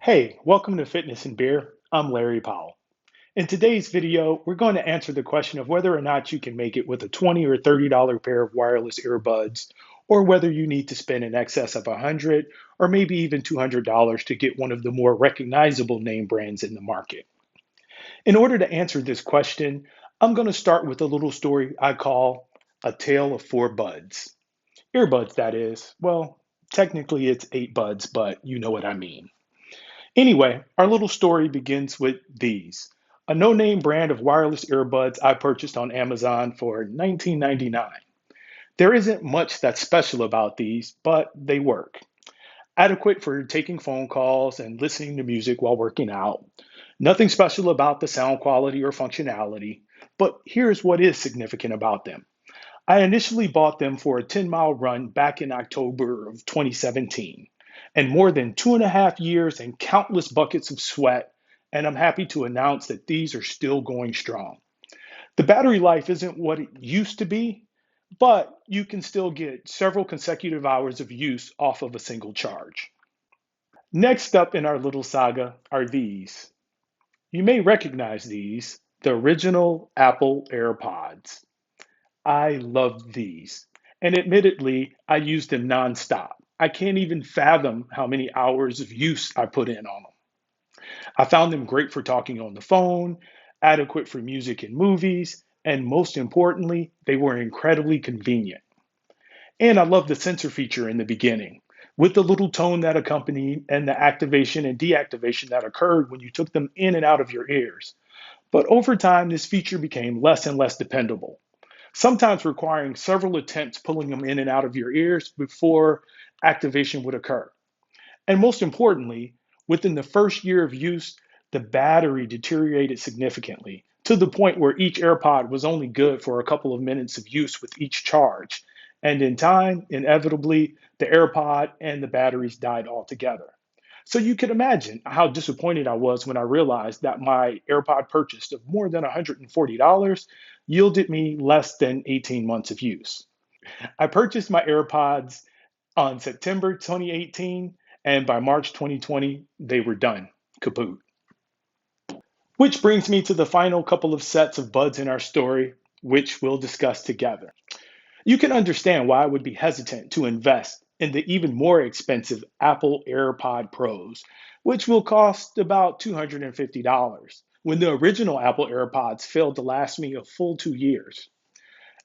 Hey, welcome to Fitness and Beer. I'm Larry Powell. In today's video, we're going to answer the question of whether or not you can make it with a $20 or $30 pair of wireless earbuds, or whether you need to spend in excess of $100 or maybe even $200 to get one of the more recognizable name brands in the market. In order to answer this question, I'm going to start with a little story I call A Tale of Four Buds. Earbuds, that is. Well, technically it's 8 buds, but you know what I mean. Anyway, our little story begins with these. A no-name brand of wireless earbuds I purchased on Amazon for $19.99. There isn't much that's special about these, but they work. Adequate for taking phone calls and listening to music while working out. Nothing special about the sound quality or functionality, but here's what is significant about them. I initially bought them for a 10-mile run back in October of 2017, and more than 2.5 years and countless buckets of sweat, and I'm happy to announce that these are still going strong. The battery life isn't what it used to be, but you can still get several consecutive hours of use off of a single charge. Next up in our little saga are these. You may recognize these, the original Apple AirPods. I love these. And admittedly, I use them nonstop. I can't even fathom how many hours of use I put in on them. I found them great for talking on the phone, adequate for music and movies, and most importantly, they were incredibly convenient. And I love the sensor feature in the beginning, with the little tone that accompanied and the activation and deactivation that occurred when you took them in and out of your ears. But over time, this feature became less and less dependable, sometimes requiring several attempts pulling them in and out of your ears before activation would occur. And most importantly, within the first year of use, the battery deteriorated significantly to the point where each AirPod was only good for a couple of minutes of use with each charge. And in time, inevitably, the AirPod and the batteries died altogether. So you can imagine how disappointed I was when I realized that my AirPod purchase of more than $140 yielded me less than 18 months of use. I purchased my AirPods on September 2018, and by March 2020, they were done, kaput. Which brings me to the final couple of sets of buds in our story, which we'll discuss together. You can understand why I would be hesitant to invest in the even more expensive Apple AirPod Pros, which will cost about $250, when the original Apple AirPods failed to last me a full 2 years.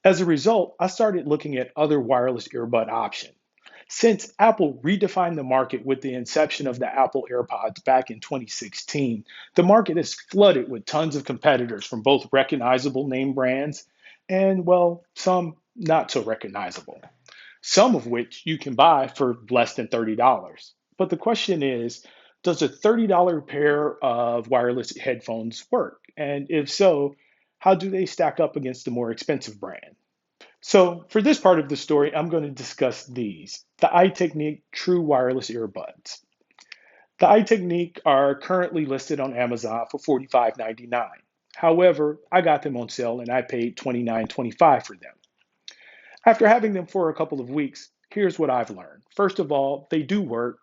As a result, I started looking at other wireless earbud options. Since Apple redefined the market with the inception of the Apple AirPods back in 2016, the market is flooded with tons of competitors from both recognizable name brands and, well, some not so recognizable, some of which you can buy for less than $30. But the question is, does a $30 pair of wireless headphones work? And if so, how do they stack up against the more expensive brand? So for this part of the story, I'm going to discuss these, the iTechnique True Wireless Earbuds. The iTechnique are currently listed on Amazon for $45.99. However, I got them on sale and I paid $29.25 for them. After having them for a couple of weeks, here's what I've learned. First of all, they do work,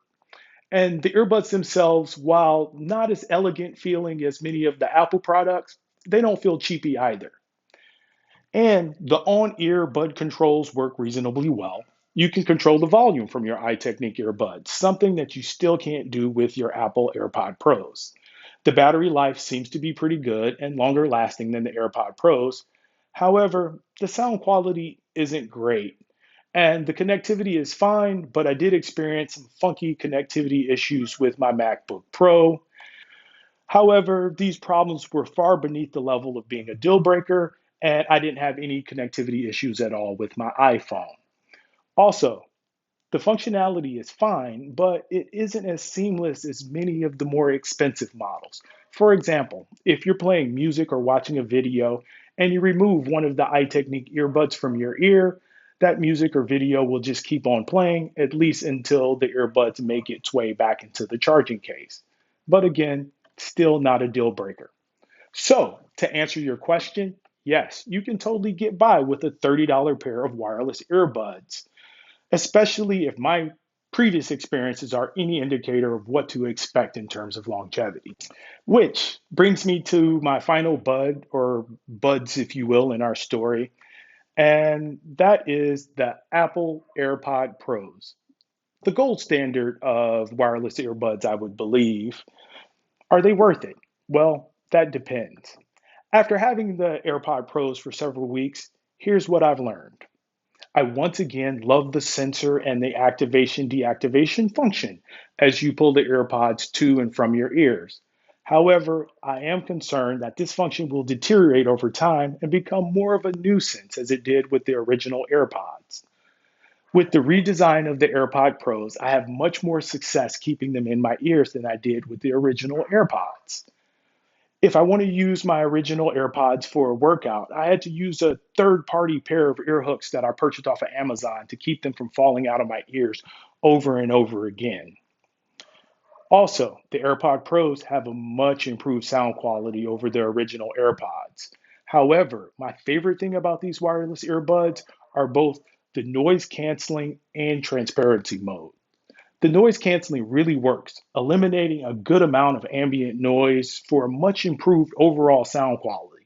and the earbuds themselves, while not as elegant feeling as many of the Apple products, they don't feel cheapy either. And the on-ear bud controls work reasonably well. You can control the volume from your iTechnique earbuds, something that you still can't do with your Apple AirPod Pros. The battery life seems to be pretty good and longer lasting than the AirPod Pros. However, the sound quality isn't great. And the connectivity is fine, but I did experience some funky connectivity issues with my MacBook Pro. However, these problems were far beneath the level of being a deal breaker, and I didn't have any connectivity issues at all with my iPhone. Also, the functionality is fine, but it isn't as seamless as many of the more expensive models. For example, if you're playing music or watching a video and you remove one of the iTechnique earbuds from your ear, that music or video will just keep on playing, at least until the earbuds make its way back into the charging case. But again, still not a deal breaker. So, to answer your question, yes, you can totally get by with a $30 pair of wireless earbuds, especially if my previous experiences are any indicator of what to expect in terms of longevity. Which brings me to my final bud, or buds, if you will, in our story, and that is the Apple AirPod Pros, the gold standard of wireless earbuds, I would believe. Are they worth it? Well, that depends. After having the AirPod Pros for several weeks, here's what I've learned. I once again love the sensor and the activation deactivation function as you pull the AirPods to and from your ears. However, I am concerned that this function will deteriorate over time and become more of a nuisance as it did with the original AirPods. With the redesign of the AirPod Pros, I have much more success keeping them in my ears than I did with the original AirPods. If I want to use my original AirPods for a workout, I had to use a third party pair of ear hooks that I purchased off of Amazon to keep them from falling out of my ears over and over again. Also, the AirPod Pros have a much improved sound quality over their original AirPods. However, my favorite thing about these wireless earbuds are both the noise canceling and transparency mode. The noise canceling really works, eliminating a good amount of ambient noise for a much improved overall sound quality.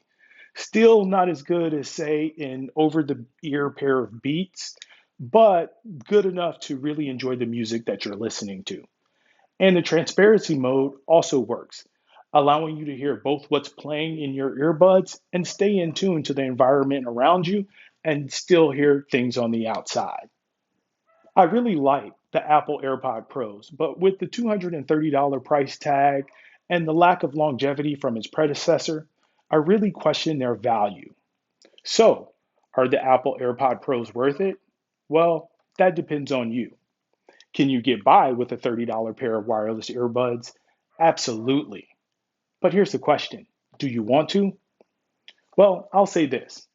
Still not as good as, say, an over the ear pair of Beats, but good enough to really enjoy the music that you're listening to. And the transparency mode also works, allowing you to hear both what's playing in your earbuds and stay in tune to the environment around you and still hear things on the outside. I really like the Apple AirPod Pros, but with the $230 price tag and the lack of longevity from its predecessor, I really question their value. So, are the Apple AirPod Pros worth it? Well, that depends on you. Can you get by with a $30 pair of wireless earbuds? Absolutely. But here's the question. Do you want to? Well, I'll say this.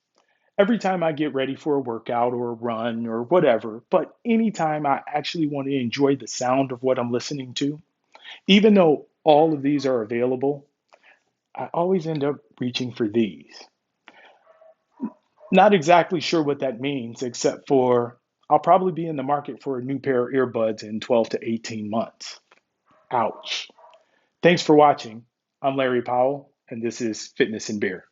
Every time I get ready for a workout or a run or whatever, but anytime I actually want to enjoy the sound of what I'm listening to, even though all of these are available, I always end up reaching for these. Not exactly sure what that means, except for I'll probably be in the market for a new pair of earbuds in 12 to 18 months. Ouch. Thanks for watching. I'm Larry Powell, and this is Fitness and Beer.